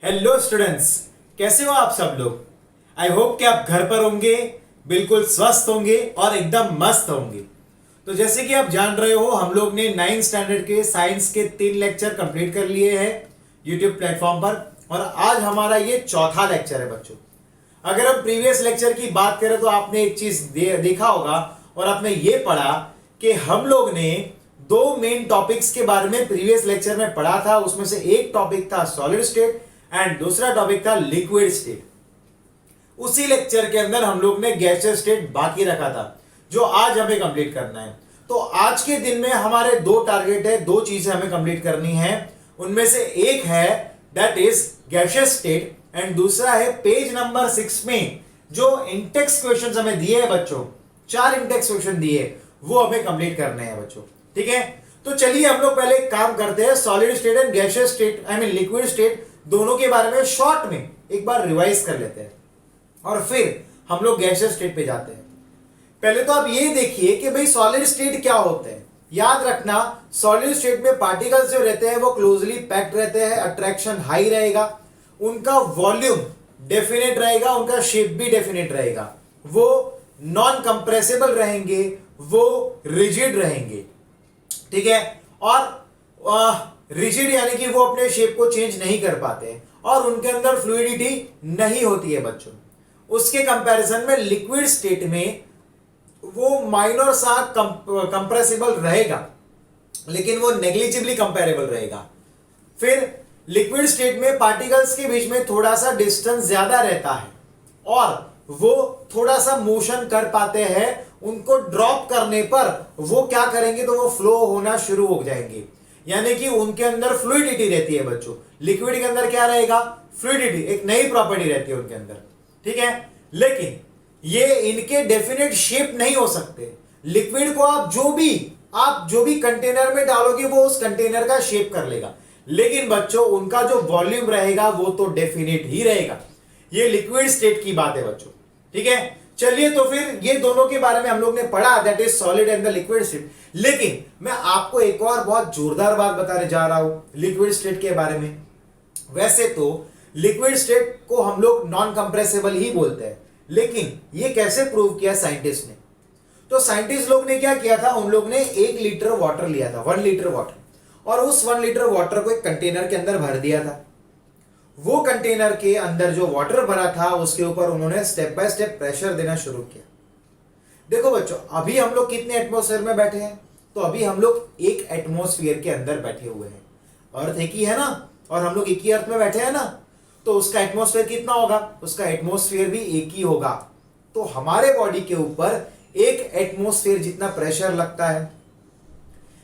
Hello students, कैसे हो आप सब लोग। आई होप कि आप घर पर होंगे, बिल्कुल स्वस्थ होंगे और एकदम मस्त होंगे। तो जैसे कि आप जान रहे हो, हम लोग ने 9th स्टैंडर्ड के साइंस के 3 लेक्चर कंप्लीट कर लिए हैं यूट्यूब प्लेटफॉर्म पर, और आज हमारा ये चौथा लेक्चर है बच्चों। अगर हम प्रीवियस लेक्चर की बात करें तो आपने एक चीज देखा होगा और आपने ये पढ़ा कि हम लोग ने दो मेन टॉपिक्स के बारे में प्रीवियस लेक्चर में पढ़ा था। उसमें से एक टॉपिक था सॉलिड स्टेट एंड दूसरा टॉपिक था लिक्विड स्टेट। उसी लेक्चर के अंदर हम लोग ने गैसियस स्टेट बाकी रखा था, जो आज हमें कंप्लीट करना है। तो आज के दिन में हमारे दो टारगेट है, दो चीजें हमें कंप्लीट करनी है। उनमें से एक है that is gaseous state and दूसरा है पेज नंबर 6 में जो इंटेक्स क्वेश्चंस हमें दिए हैं बच्चों, 4 इंटेक्स क्वेश्चन दिए, वो हमें कंप्लीट करने हैं बच्चों। ठीक है, तो चलिए हम लोग पहले एक काम करते हैं, solid state and gaseous state I mean liquid state दोनों के बारे में शॉर्ट में एक बार रिवाइज कर लेते हैं और फिर हम लोग गैसियस स्टेट पे जाते हैं। पहले तो आप ये देखिए कि भाई सॉलिड स्टेट क्या होते हैं। याद रखना, सॉलिड स्टेट में पार्टिकल्स जो रहते हैं वो क्लोजली पैक्ड रहते हैं, अट्रैक्शन हाई रहेगा, उनका वॉल्यूम डेफिनेट रहेगा, उनका शेप भी डेफिनेट रहेगा, वो नॉन कंप्रेसिबल रहेंगे, वो रिजिड रहेंगे। ठीक है, और रिजिड यानी कि वो अपने शेप को चेंज नहीं कर पाते और उनके अंदर फ्लूइडिटी नहीं होती है बच्चों। उसके कंपैरिजन में लिक्विड स्टेट में वो माइनर सा कंप्रेसिबल रहेगा, लेकिन वो नेग्लिजिबली कंपेरेबल रहेगा। फिर लिक्विड स्टेट में पार्टिकल्स के बीच में थोड़ा सा डिस्टेंस ज्यादा रहता है और वो थोड़ा सा मोशन कर पाते हैं। उनको ड्रॉप करने पर वो क्या करेंगे, तो वो फ्लो होना शुरू हो जाएंगे, यानी कि उनके अंदर फ्लूइडिटी रहती है बच्चों। लिक्विड के अंदर क्या रहेगा, फ्लूइडिटी, एक नई प्रॉपर्टी रहती है उनके अंदर। ठीक है, लेकिन ये इनके डेफिनेट शेप नहीं हो सकते। लिक्विड को आप जो भी कंटेनर में डालोगे वो उस कंटेनर का शेप कर लेगा, लेकिन बच्चों उनका जो वॉल्यूम रहेगा वो तो डेफिनेट ही रहेगा। ये लिक्विड स्टेट की बात है बच्चों। ठीक है, चलिए तो फिर ये दोनों के बारे में हम लोग ने पढ़ा, that is solid and the liquid state. लेकिन मैं आपको एक और बहुत जोरदार बात बताने जा रहा हूं लिक्विड स्टेट के बारे में। वैसे तो लिक्विड स्टेट को हम लोग नॉन कंप्रेसिबल ही बोलते हैं, लेकिन ये कैसे प्रूव किया साइंटिस्ट ने। तो साइंटिस्ट लोग ने क्या किया था, उन लोग ने 1 लीटर वाटर लिया था, 1 लीटर वाटर, और उस 1 लीटर वाटर को एक कंटेनर के अंदर भर दिया था। वो कंटेनर के अंदर जो वाटर भरा था उसके ऊपर उन्होंने स्टेप बाय स्टेप प्रेशर देना शुरू किया। देखो बच्चों, अभी हम लोग कितने एटमॉस्फेयर में बैठे हैं, तो अभी हम लोग एक एटमॉस्फेयर के अंदर बैठे हुए हैं। अर्थ एक ही है ना, और हम लोग एक ही अर्थ में बैठे हैं ना, तो उसका एटमॉस्फेयर कितना होगा, उसका एटमॉस्फेयर भी एक ही होगा। तो हमारे बॉडी के ऊपर एक एटमॉस्फेयर जितना प्रेशर लगता है,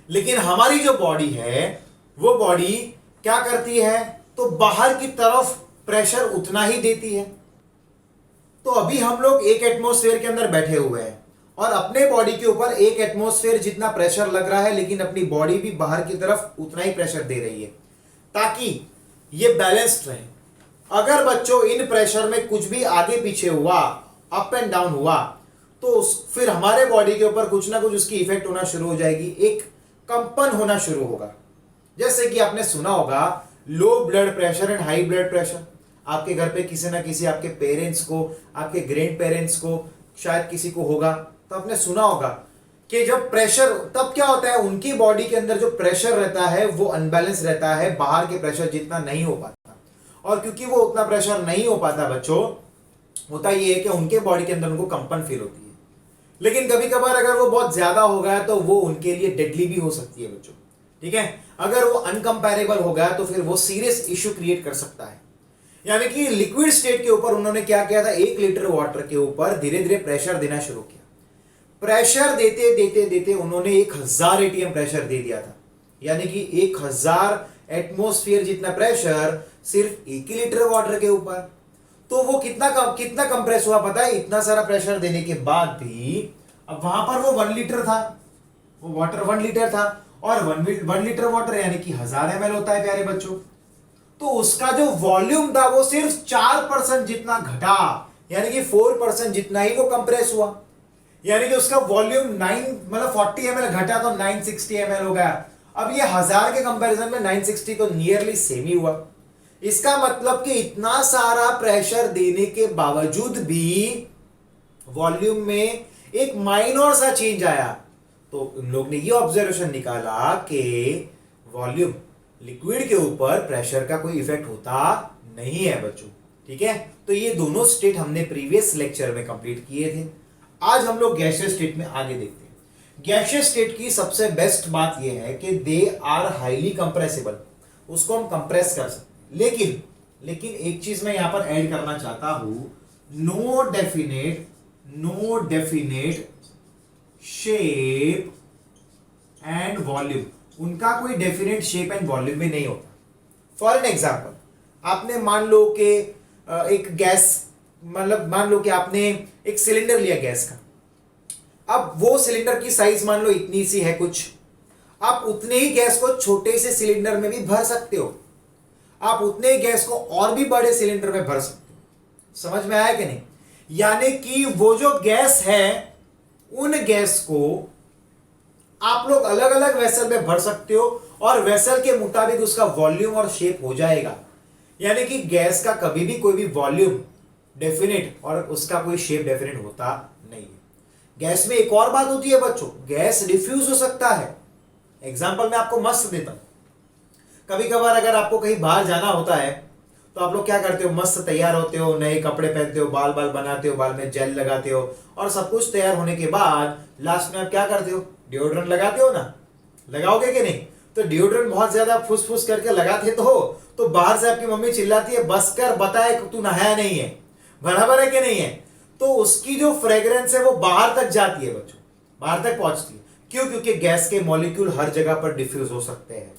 लेकिन हमारी जो बॉडी है वो बॉडी क्या करती है, तो बाहर की तरफ प्रेशर उतना ही देती है। तो अभी हम लोग एक एटमॉस्फेयर के अंदर बैठे हुए हैं और अपने बॉडी के ऊपर एक एटमॉस्फेयर जितना प्रेशर लग रहा है, लेकिन अपनी बॉडी भी बाहर की तरफ उतना ही प्रेशर दे रही है ताकि ये बैलेंस्ड रहे। अगर बच्चों इन प्रेशर में कुछ भी आगे पीछे हुआ, अप एंड डाउन हुआ, तो फिर हमारे बॉडी के ऊपर कुछ ना कुछ उसकी इफेक्ट होना शुरू हो जाएगी, एक कंपन होना शुरू होगा। जैसे कि आपने सुना होगा low blood pressure and high blood pressure. आपके घर पे किसी ना किसी आपके पेरेंट्स को, आपके ग्रैंड पेरेंट्स को, शायद किसी को होगा, तो आपने सुना होगा कि जब प्रेशर, तब क्या होता है, उनकी बॉडी के अंदर जो प्रेशर रहता है वो अनबैलेंस रहता है, बाहर के प्रेशर जितना नहीं हो पाता। और क्योंकि वो उतना प्रेशर नहीं हो पाता बच्चों, होता ये है कि उनके बॉडी के अंदर उनको कंपन फील होती है। लेकिन कभी कभार अगर वो बहुत ज्यादा हो गया तो वो उनके लिए डेडली भी हो सकती है बच्चों। ठीक है, अगर वो अनकंपेरेबल हो गया तो फिर वो सीरियस इश्यू क्रिएट कर सकता है। यानी कि लिक्विड स्टेट के ऊपर उन्होंने क्या किया था, 1 लीटर वाटर के ऊपर धीरे धीरे प्रेशर देना शुरू किया। प्रेशर देते देते देते उन्होंने 1000 एटीएम प्रेशर दे दिया था, यानी कि 1000 एटमॉस्फेयर जितना प्रेशर सिर्फ 1 लीटर वाटर के ऊपर। तो वो कितना कंप्रेस हुआ पता है, इतना सारा प्रेशर देने के बाद भी। अब वहां पर वो 1 लीटर था, वो वाटर 1 लीटर था, और 1 लीटर वाटर यानी कि 1000 ml होता है प्यारे बच्चों। तो उसका जो वॉल्यूम था वो सिर्फ 4% जितना घटा, यानी कि 4% जितना ही वो कंप्रेस हुआ। यानी कि उसका वॉल्यूम 40 ml घटा तो 960 ml हो गया। अब ये 1000 के कंपैरिजन में 960 तो नियरली सेम ही हुआ। इसका मतलब कि इतना सारा प्रेशर देने के बावजूद भी वॉल्यूम में एक माइनर सा चेंज आया। तो उन लोग ने ये ऑब्जर्वेशन निकाला कि वॉल्यूम लिक्विड के ऊपर प्रेशर का कोई इफेक्ट होता नहीं है बच्चों। ठीक है, तो ये दोनों स्टेट हमने प्रीवियस लेक्चर में कंप्लीट किए थे। आज हम लोग गैसियस स्टेट में आगे देखते हैं। गैसियस स्टेट की सबसे बेस्ट बात यह है कि दे आर हाईली कंप्रेसिबल, उसको हम कंप्रेस कर सकते हैं। लेकिन एक चीज मैं यहां पर ऐड करना चाहता हूं, no definite shape and volume, उनका कोई डेफिनेट शेप एंड वॉल्यूम में नहीं होता। फॉर एन एग्जाम्पल, आपने मान लो कि एक गैस, मतलब मान लो कि आपने एक सिलेंडर लिया गैस का। अब वो सिलेंडर की साइज मान लो इतनी सी है कुछ, आप उतने ही गैस को छोटे से सिलेंडर में भी भर सकते हो, आप उतने ही गैस को और भी बड़े सिलेंडर में भर सकते हो। समझ में आया कि नहीं? यानी कि वो जो गैस है, उन गैस को आप लोग अलग अलग वेसल में भर सकते हो और वेसल के मुताबिक उसका वॉल्यूम और शेप हो जाएगा। यानी कि गैस का कभी भी कोई भी वॉल्यूम डेफिनेट और उसका कोई शेप डेफिनेट होता नहीं है। गैस में एक और बात होती है बच्चों, गैस डिफ्यूज हो सकता है। एग्जाम्पल मैं आपको मस्त देता हूं। कभी कभार अगर आपको कहीं बाहर जाना होता है तो आप लोग क्या करते हो, मस्त तैयार होते हो, नए कपड़े पहनते हो, बाल बनाते हो, बाल में जेल लगाते हो, और सब कुछ तैयार होने के बाद लास्ट में आप क्या करते हो, डिओड्रेंट लगाते हो ना, लगाओगे कि नहीं? तो डिओड्रेंट बहुत ज्यादा फुस फुस करके लगाते तो बाहर से आपकी मम्मी चिल्लाती है, बस कर, बताए तू नहाया नहीं है, बराबर है कि नहीं है? तो उसकी जो फ्रेग्रेंस है वो बाहर तक जाती है बच्चों, बाहर तक पहुंचती है। क्यों? क्योंकि गैस के मॉलिक्यूल हर जगह पर डिफ्यूज हो सकते हैं।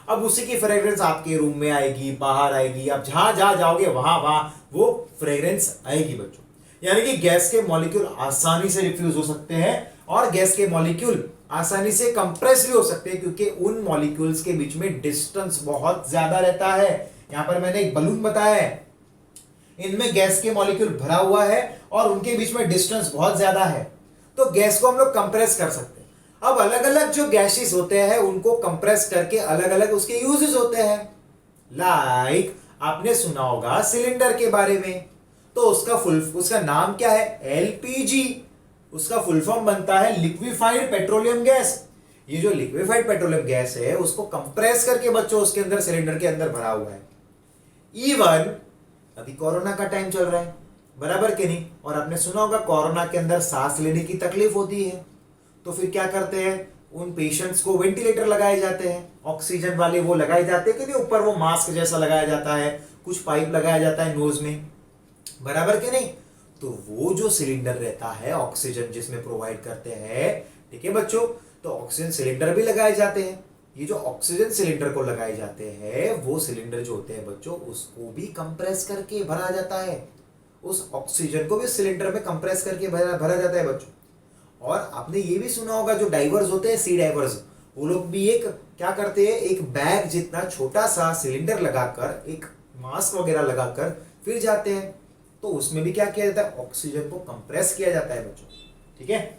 अब उसी की फ्रेग्रेंस आपके रूम में आएगी, बाहर आएगी, आप जहां जहां जाओगे वहां वहां वो फ्रेग्रेंस आएगी बच्चों। यानी कि गैस के मॉलिक्यूल आसानी से डिफ्यूज हो सकते हैं और गैस के मॉलिक्यूल आसानी से कंप्रेस भी हो सकते हैं, क्योंकि उन मॉलिक्यूल्स के बीच में डिस्टेंस बहुत ज्यादा रहता है। यहां पर मैंने एक बलून बताया है, इनमें गैस के मॉलिक्यूल भरा हुआ है और उनके बीच में डिस्टेंस बहुत ज्यादा है, तो गैस को हम लोग कंप्रेस कर सकते हैं। अब अलग अलग जो गैसेस होते हैं उनको कंप्रेस करके अलग अलग उसके यूजेस होते हैं। लाइक आपने सुना होगा सिलेंडर के बारे में, तो उसका नाम क्या है, एलपीजी। उसका फुल फॉर्म बनता है लिक्विफाइड पेट्रोलियम गैस। ये जो लिक्विफाइड पेट्रोलियम गैस है उसको कंप्रेस करके बच्चों उसके अंदर सिलेंडर के अंदर भरा हुआ है। इवन अभी कोरोना का टाइम चल रहा है, बराबर के नहीं? और आपने सुना होगा कोरोना के अंदर सांस लेने की तकलीफ होती है, तो फिर क्या करते हैं, उन पेशेंट्स को वेंटिलेटर लगाए जाते हैं, ऑक्सीजन वाले वो लगाए जाते हैं कि नहीं, ऊपर वो मास्क जैसा लगाया जाता है, कुछ पाइप लगाया जाता है नोज में, बराबर के नहीं? तो वो जो सिलेंडर रहता है ऑक्सीजन जिसमें प्रोवाइड करते हैं, ठीक है बच्चों, तो ऑक्सीजन सिलेंडर भी लगाए जाते हैं। ये जो ऑक्सीजन सिलेंडर को लगाए जाते हैं, वो सिलेंडर जो होते हैं बच्चों, उसको भी कंप्रेस करके भरा जाता है। उस ऑक्सीजन को भी सिलेंडर में कंप्रेस करके भरा जाता है बच्चों। और आपने ये भी सुना होगा जो डाइवर्स होते हैं, सी डाइवर्स, वो लोग भी एक क्या करते हैं, एक बैग जितना छोटा सा सिलेंडर लगाकर, एक मास्क वगैरह लगाकर फिर जाते हैं। तो उसमें भी क्या किया जाता है, ऑक्सीजन को कंप्रेस किया जाता है बच्चों। ठीक है,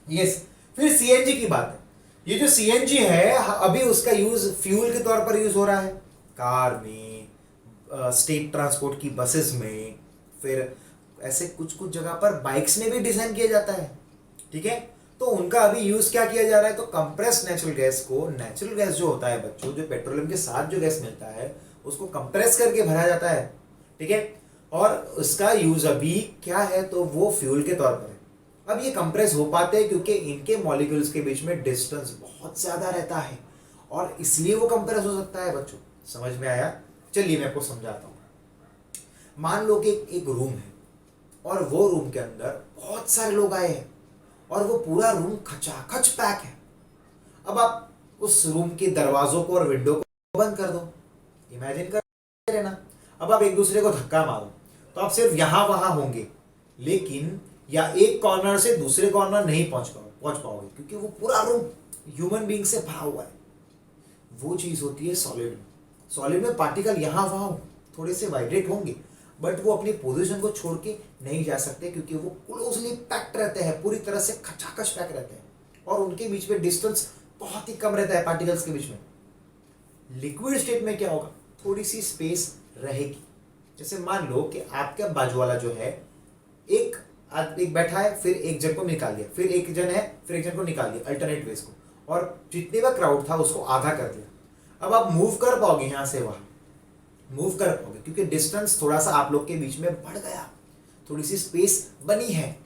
यस। फिर सीएनजी की बात है। ये जो सीएनजी है अभी उसका यूज फ्यूल के तौर पर यूज हो रहा है, कार में, स्टेट ट्रांसपोर्ट की बसेस में, फिर ऐसे कुछ कुछ जगह पर बाइक्स में भी डिजाइन किया जाता है। ठीक है, तो उनका अभी यूज क्या किया जा रहा है, तो कंप्रेस नेचुरल गैस को, नेचुरल गैस जो होता है बच्चों, जो पेट्रोलियम के साथ जो गैस मिलता है उसको कंप्रेस करके भरा जाता है। ठीक है, और उसका यूज अभी क्या है, तो वो फ्यूल के तौर पर है। अब ये कंप्रेस हो पाते हैं क्योंकि इनके मॉलिक्यूल्स के बीच में डिस्टेंस बहुत ज्यादा रहता है और इसलिए वो कंप्रेस हो सकता है बच्चों। समझ में आया? चलिए मैं आपको समझाता हूं। मान लो कि एक रूम है और वो रूम के अंदर बहुत सारे लोग आए हैं और वो पूरा रूम खचाखच पैक है। अब आप उस रूम के दरवाजों को और विंडो को बंद कर दो, इमेजिन कर लेना। अब आप एक दूसरे को धक्का मारो तो आप सिर्फ यहां वहां होंगे, लेकिन या एक कॉर्नर से दूसरे कॉर्नर नहीं पहुंच पाओगे क्योंकि वो पूरा रूम ह्यूमन बीइंग से भरा हुआ है। वो चीज होती है सॉलिड में। सॉलिड में पार्टिकल यहां वहां थोड़े से वाइब्रेट होंगे, बट वो अपनी पोजीशन को छोड़ के नहीं जा सकते क्योंकि वो क्लोजली पैक्ड रहते हैं, पूरी तरह से खचाखच पैक रहते हैं और उनके बीच में डिस्टेंस बहुत ही कम रहता है पार्टिकल्स के बीच में। लिक्विड स्टेट में क्या होगा, थोड़ी सी स्पेस रहेगी। जैसे मान लो कि आपका बाजू वाला जो है एक बैठा है, फिर एक जन को निकाल दिया, फिर एक जन है, फिर एक जन को निकाल दिया अल्टरनेट वेज को, और जितने का क्राउड था उसको आधा कर दिया। अब आप मूव कर पाओगे यहाँ से वहां, मूव कर पाओगे क्योंकि डिस्टेंस थोड़ा सा आप लोग के बीच में बढ़ गया, थोड़ी सी स्पेस बनी है।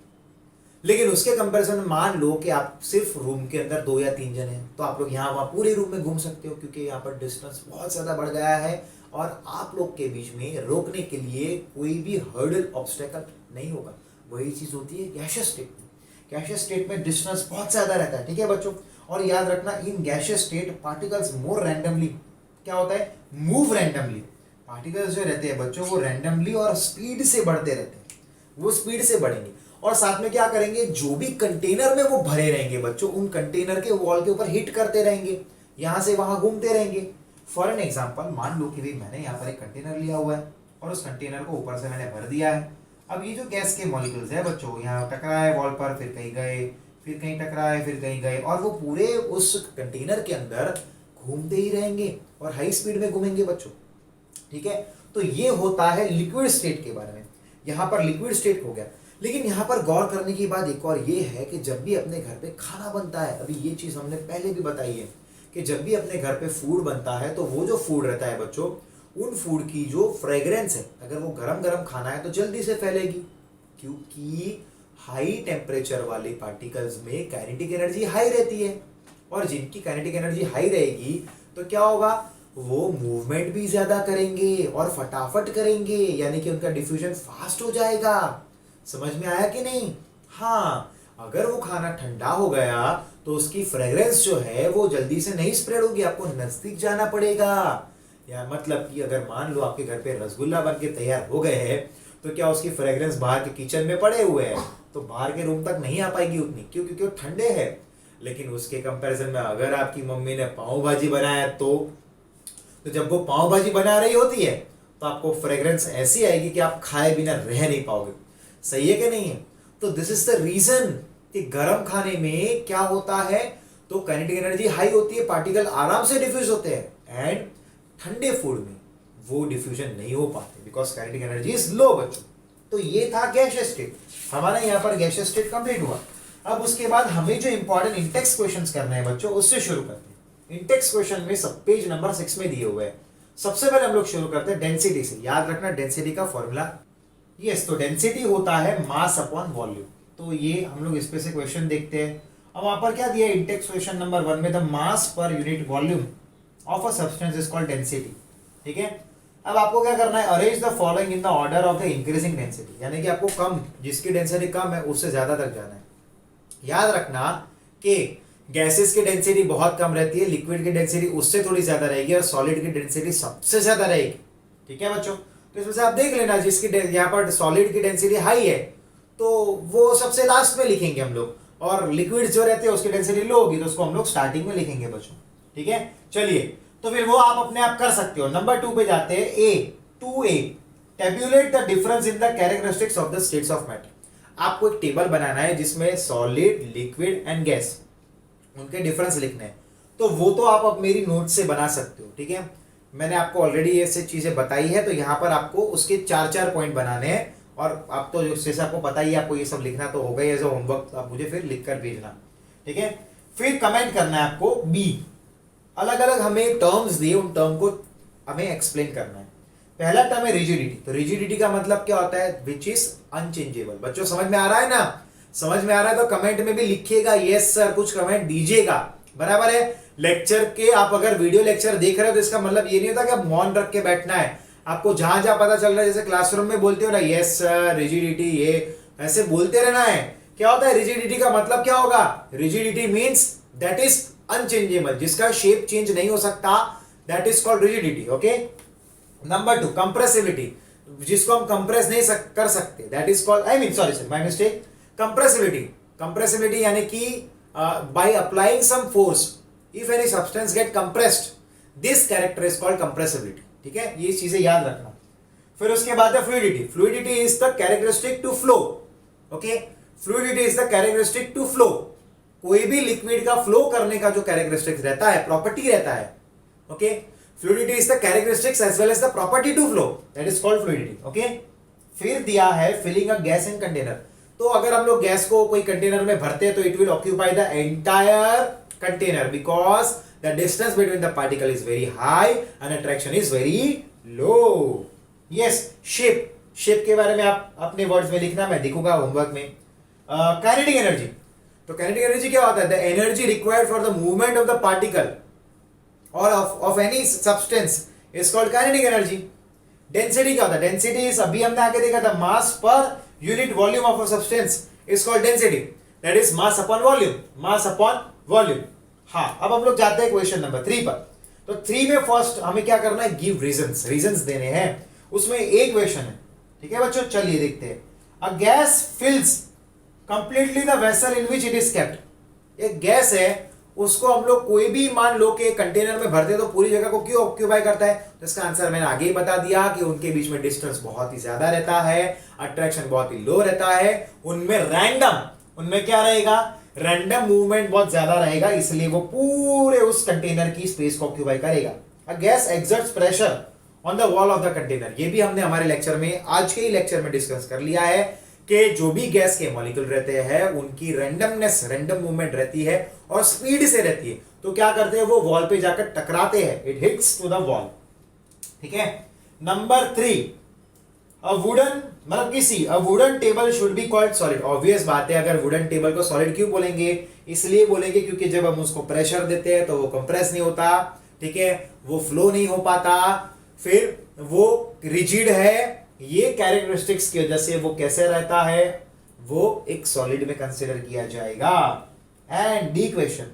लेकिन उसके कंपैरिजन में मान लो कि आप सिर्फ रूम के अंदर 2 या 3 जन हैं, तो आप लोग यहाँ वहाँ पूरे रूम में घूम सकते हो क्योंकि यहाँ पर डिस्टेंस बहुत ज़्यादा बढ़ गया है और आप लोग के बीच में रोकने के लिए कोई भी हर्डल ऑब्स्टेकल नहीं होगा। वही चीज़ होती है गैसियस स्टेट में। गैसियस स्टेट में डिस्टेंस बहुत ज़्यादा रहता है, ठीक है बच्चों। और याद रखना, in gaseous state particles more randomly क्या होता है, मूव रैंडमली। पार्टिकल्स जो रहते हैं बच्चों वो रैंडमली और स्पीड से बढ़ते रहते हैं, वो स्पीड से बढ़ेंगे और साथ में क्या करेंगे, जो भी कंटेनर में वो भरे रहेंगे बच्चों, उन कंटेनर के वॉल के ऊपर हिट करते रहेंगे, यहां से वहां घूमते रहेंगे। फॉर एन एग्जांपल, मान लो कि भाई मैंने यहाँ पर एक कंटेनर लिया हुआ है और उस कंटेनर को ऊपर से मैंने भर दिया है। अब ये जो गैस के मॉलिक्यूल्स है बच्चों, यहाँ टकराए वॉल पर, फिर कहीं गए, फिर कहीं टकराए, फिर कहीं गए, और वो पूरे उस कंटेनर के अंदर घूमते ही रहेंगे और हाई स्पीड में घूमेंगे बच्चों, ठीक है। तो ये होता है लिक्विड स्टेट के बारे में। यहाँ पर लिक्विड स्टेट हो गया। लेकिन यहाँ पर गौर करने की बात एक और ये है कि जब भी अपने घर पे खाना बनता है, अभी ये चीज़ हमने पहले भी बताई है कि जब भी अपने घर पे फूड बनता है तो वो जो फूड रहता है बच्चों, उन फूड की जो फ्रेग्रेंस है, अगर वो गरम गरम खाना है तो जल्दी से फैलेगी, क्योंकि हाई टेम्परेचर वाले पार्टिकल्स में काइनेटिक एनर्जी हाई रहती है। और जिनकी काइनेटिक एनर्जी हाई रहेगी तो क्या होगा, वो मूवमेंट भी ज्यादा करेंगे और फटाफट करेंगे, यानी कि उनका डिफ्यूजन फास्ट हो जाएगा। समझ में आया कि नहीं? हाँ, अगर वो खाना ठंडा हो गया तो उसकी फ्रेग्रेंस जो है वो जल्दी से नहीं स्प्रेड होगी, आपको नजदीक जाना पड़ेगा। या मतलब कि अगर मान लो आपके घर पे रसगुल्ला बन के तैयार हो गए हैं तो क्या उसकी फ्रेग्रेंस बाहर के किचन में पड़े हुए हैं तो बाहर के रूम तक नहीं आ पाएगी उतनी, क्यों? क्योंकि वो ठंडे हैं। लेकिन उसके कंपैरिजन में अगर आपकी मम्मी ने पाव भाजी बनाया तो जब वो पाव भाजी बना रही होती है तो आपको फ्रेग्रेंस ऐसी आएगी कि आप खाए बिना रह नहीं पाओगे। सही है कि नहीं है? तो दिस इज द रीजन कि गर्म खाने में क्या होता है, तो काइनेटिक एनर्जी हाई होती है, पार्टिकल आराम से डिफ्यूज होते हैं, एंड ठंडे फूड में वो डिफ्यूजन नहीं हो पाते because kinetic energy is low बच्चों। तो ये था गैसियस स्टेट, हमारा यहाँ पर गैसियस स्टेट कंप्लीट हुआ। अब उसके बाद हमें जो इंपॉर्टेंट इंटेक्स क्वेश्चंस करने हैं बच्चों, उससे शुरू करते हैं। इंटेक्स क्वेश्चन में सब पेज नंबर 6 में दिए हुए हैं। सबसे पहले हम लोग शुरू करते हैं डेंसिटी से। याद रखना डेंसिटी का फॉर्मूला, यस, तो डेंसिटी होता है मास अपॉन वॉल्यूम। तो ये हम लोग इस पे से क्वेश्चन देखते हैं। अब वहां पर क्या दिया है, इंटेक्स क्वेश्चन नंबर 1 में, the mass per unit volume of a substance is called density, ठीक है। अब आपको क्या करना है, arrange the following in the order of the increasing density, यानी कि आपको कम, जिसकी डेंसिटी कम है उससे ज्यादा तक जाना है। याद रखना कि गैसेस की डेंसिटी बहुत कम रहती है, लिक्विड की डेंसिटी उससे थोड़ी ज्यादा रहेगी और सॉलिड की डेंसिटी सबसे ज्यादा रहेगी, ठीक है बच्चों। तो इसमें से आप देख लेना, जिसकी यहाँ पर सॉलिड की डेंसिटी हाई है तो वो सबसे लास्ट में लिखेंगे हम लोग, और लिक्विड जो रहते हैं उसकी डेंसिटी लो होगी तो उसको हम लोग स्टार्टिंग में लिखेंगे बच्चों, ठीक है। चलिए, तो फिर वो आप अपने आप कर सकते हो। नंबर 2 पे जाते हैं। A tabulate the difference in the characteristics of the states of matter. आपको एक टेबल बनाना है जिसमें सॉलिड, लिक्विड एंड गैस, उनके डिफरेंस लिखने हैं। तो वो तो आप अब मेरी नोट से बना सकते हो, ठीक है। मैंने आपको ऑलरेडी ये सब चीजें बताई है, तो यहाँ पर आपको उसके 4-4 पॉइंट बनाने हैं, और आप तो जैसे आपको पता ही है, आपको ये सब लिखना तो होगा ही एज अ होमवर्क, आप मुझे फिर लिख कर भेजना, ठीक है। फिर कमेंट करना है आपको B। अलग अलग हमें टर्म्स दिए, उन टर्म को हमें एक्सप्लेन करना है। पहला टर्म है रिजिडिटी। तो रिजिडिटी का मतलब क्या होता है, विच इज अनचेंजेबल। बच्चों समझ में आ रहा है ना? समझ में आ रहा है तो कमेंट में भी लिखिएगा यस सर, कुछ कमेंट दीजिएगा, बराबर है। लेक्चर के आप अगर वीडियो लेक्चर देख रहे हो तो इसका मतलब ये नहीं होता कि आप मौन रख के बैठना है। आपको जहां जहां पता चल रहा है, जैसे क्लासरूम में बोलते हो ना यस सर, रिजिडिटी, ये ऐसे बोलते रहना है। क्या होता है रिजिडिटी का मतलब, क्या होगा? Rigidity means that is unchangeable, जिसका शेप चेंज नहीं हो सकता, that is called rigidity, okay. Number 2 compressibility, जिसको हम कंप्रेस नहीं कर सकते, that is called, I mean sorry my mistake, compressibility. Compressibility यानी कि by applying some force if any substance get compressed, this character is called compressibility, ठीक है। ये चीजें याद रखना। फिर उसके बाद है fluidity. Fluidity is the characteristic to flow, okay. Fluidity is the characteristic to flow. कोई भी लिक्विड का फ्लो करने का जो कैरेक्टरिस्टिक्स रहता है, प्रॉपर्टी रहता है, okay. Fluidity is the characteristics as well as the property to flow, that is called fluidity. Okay, फिर दिया है filling a gas in container. तो अगर हम लोग गैस को कोई कंटेनर में भरते हैं तो it will occupy the entire container because the distance between the particle is very high and attraction is very low. Yes, shape, shape के बारे में आप अपने वर्ड्स में लिखना, मैं दिखूंगा होमवर्क में। काइनेटिक एनर्जी, तो काइनेटिक एनर्जी क्या होता है? The energy required for the movement of the particle और of any substance is called kinetic energy. Density क्या होता है? डेंसिटी इज, अभी हमने आगे देखा था, mass per unit volume of a substance is called density, that is mass upon volume, mass upon volume. हाँ, अब हम लोग जाते हैं क्वेश्चन नंबर 3 पर। तो 3 में फर्स्ट हमें क्या करना है? गिव रीजंस, रीजंस देने हैं। उसमें एक क्वेश्चन है, ठीक है बच्चों, चलिए देखते हैं। A gas fills completely the vessel in which it is kept. एक गैस है, उसको हम लोग कोई भी मान लो कि कंटेनर में भरते हैं तो पूरी जगह को क्यों ऑक्यूपाई करता है? तो इसका आंसर मैंने आगे ही बता दिया कि उनके बीच में डिस्टेंस बहुत ही ज्यादा रहता है, अट्रैक्शन बहुत ही लो रहता है, उनमें रैंडम, उनमें क्या रहेगा? रैंडम मूवमेंट बहुत ज्यादा रहेगा, इसलिए वो पूरे उस कंटेनर की स्पेस को ऑक्यूपाई करेगा। A gas exerts pressure on the wall of the container. ये भी हमने हमारे लेक्चर में, आज के ही लेक्चर में डिस्कस कर लिया है कि जो भी गैस के मॉलिक्यूल रहते हैं उनकी रैंडमनेस, रैंडम मूवमेंट रहती है और स्पीड से रहती है। तो क्या करते हैं? वो वॉल पे जाकर टकराते हैं, it hits to the wall. ठीक है। नंबर 3, अ वुडन, मतलब किसी, a wooden table should be called solid. Obvious बात है, अगर वुडन टेबल को सॉलिड क्यों बोलेंगे? इसलिए बोलेंगे क्योंकि जब हम उसको प्रेशर देते हैं तो वो कंप्रेस नहीं होता, ठीक है, वो फ्लो नहीं हो पाता, फिर वो रिजिड है। ये कैरेक्टरिस्टिक्स की वजह से वो कैसे रहता है? वो एक सॉलिड में कंसीडर किया जाएगा। And the question,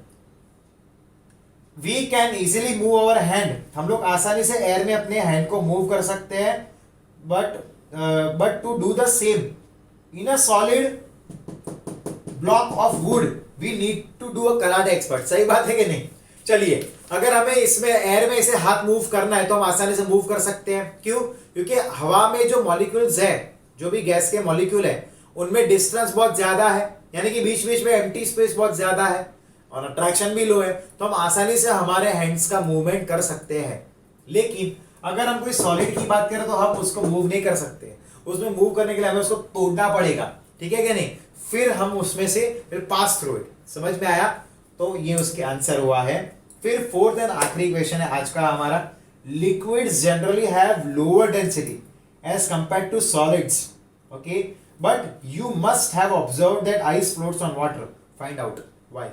we can easily move our hand. हम लोग आसानी से एयर में अपने हैंड को मूव कर सकते हैं, but to do the same in a solid block of wood we need to do a karate expert. सही बात है कि नहीं? चलिए, अगर हमें इसमें एयर में इसे हाथ मूव करना है तो हम आसानी से मूव कर सकते हैं। क्यों? क्योंकि हवा में जो मॉलिक्यूल्स है, जो भी गैस के मॉलिक्यूल है, उनमें डिस्टेंस बहुत ज्यादा है, यानी कि बीच बीच में एम्प्टी स्पेस बहुत ज्यादा है और अट्रैक्शन भी लो है, तो हम आसानी से हमारे हैंड्स का मूवमेंट कर सकते हैं। लेकिन अगर हम कोई सॉलिड की बात करें तो हम उसको मूव नहीं कर सकते। उसमें मूव करने के लिए हमें उसको तोड़ना पड़ेगा, ठीक है कि नहीं? फिर हम उसमें से फिर पास थ्रू इट। समझ में आया? तो ये उसके आंसर हुआ है। फिर फोर्थ एंड आखिरी क्वेश्चन है आज का हमारा, liquids generally have lower density as compared to solids, okay, but you must have observed that ice floats on water, find out why.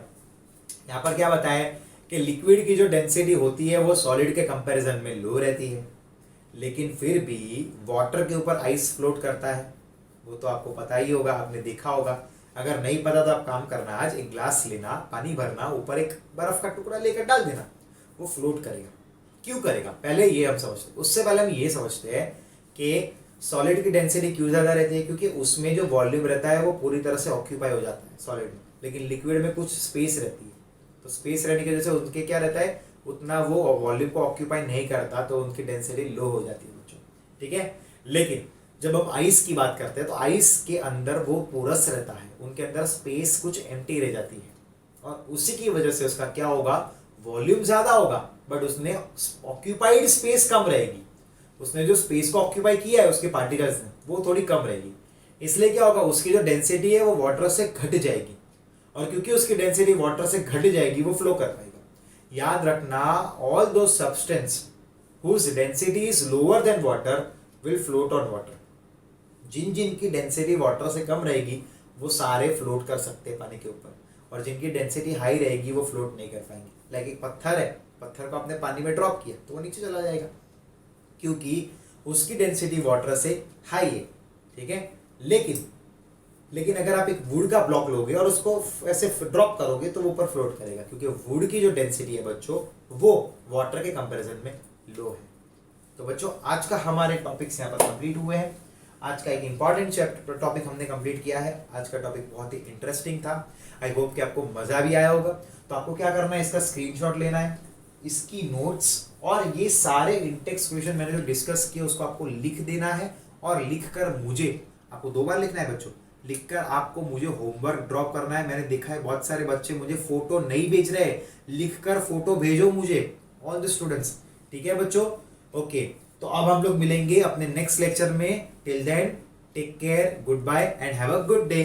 यहां पर क्या बताया कि लिक्विड की जो डेंसिटी होती है वो सॉलिड के कंपैरिजन में लो रहती है, लेकिन फिर भी वाटर के ऊपर आइस फ्लोट करता है। वो तो आपको पता ही होगा, आपने देखा होगा। अगर नहीं पता तो आप काम करना, आज एक ग्लास लेना, पानी भरना, ऊपर एक बर्फ का टुकड़ा लेकर डाल देना, वो फ्लोट करेगा। क्यों करेगा? पहले ये हम समझते हैं। उससे पहले हम ये समझते हैं कि सॉलिड की डेंसिटी क्यों ज्यादा रहती है, क्योंकि उसमें जो वॉल्यूम रहता है वो पूरी तरह से ऑक्यूपाई हो जाता है सॉलिड में, लेकिन लिक्विड में कुछ स्पेस रहती है। तो स्पेस रहने की वजह से उनके क्या रहता है, उतना वो वॉल्यूम को ऑक्यूपाई नहीं करता, तो उनकी डेंसिटी लो हो जाती है बच्चों, ठीक है। लेकिन जब हम आइस की बात करते हैं तो आइस के अंदर वो पोरस रहता है, उनके अंदर स्पेस कुछ एम्प्टी रह जाती है, और उसी की वजह से उसका क्या होगा, वॉल्यूम ज्यादा होगा, बट उसने ऑक्यूपाइड स्पेस कम रहेगी। उसने जो स्पेस को ऑक्यूपाई किया है उसके पार्टिकल्स ने, वो थोड़ी कम रहेगी। इसलिए क्या होगा, उसकी जो डेंसिटी है वो वाटर से घट जाएगी, और क्योंकि उसकी डेंसिटी वाटर से घट जाएगी वो फ्लो कर पाएगा। याद रखना, all those substance whose density is lower than water will float on water. जिन जिन की डेंसिटी वाटर से कम रहेगी वो सारे फ्लोट कर सकते हैं पानी के ऊपर, और जिनकी डेंसिटी हाई रहेगी वो फ्लोट नहीं कर पाएंगे। लाइक एक पत्थर है, पत्थर को आपने पानी में ड्रॉप किया तो वो नीचे चला जाएगा, क्योंकि उसकी डेंसिटी वाटर से हाई है, ठीक है। लेकिन अगर आप एक वुड का ब्लॉक लोगे और उसको ऐसे ड्रॉप करोगे तो वो ऊपर फ्लोट करेगा, क्योंकि वुड की जो डेंसिटी है बच्चों वो वाटर के कंपैरिजन में लो है। तो बच्चों, आज का हमारे टॉपिक्स यहाँ पर कंप्लीट हुए हैं। आज का एक इंपॉर्टेंट चैप्टर टॉपिक हमने कंप्लीट किया है। आज का टॉपिक बहुत ही इंटरेस्टिंग था। आई होप कि आपको मजा भी आया होगा। तो आपको क्या करना है, इसका स्क्रीनशॉट लेना है, इसकी नोट्स और ये सारे इंटेक्स क्वेश्चन मैंने जो डिस्कस किए उसको आपको लिख देना है, और लिखकर मुझे, आपको 2 बार लिखना है बच्चों, लिखकर आपको मुझे होमवर्क ड्रॉप करना है। मैंने देखा है बहुत सारे बच्चे मुझे फोटो नहीं भेज रहे, लिखकर फोटो भेजो मुझे। ऑल द स्टूडेंट्स ठीक है बच्चों? ओके, तो अब हम लोग मिलेंगे अपने नेक्स्ट लेक्चर में। Till then take care, goodbye and have a good day.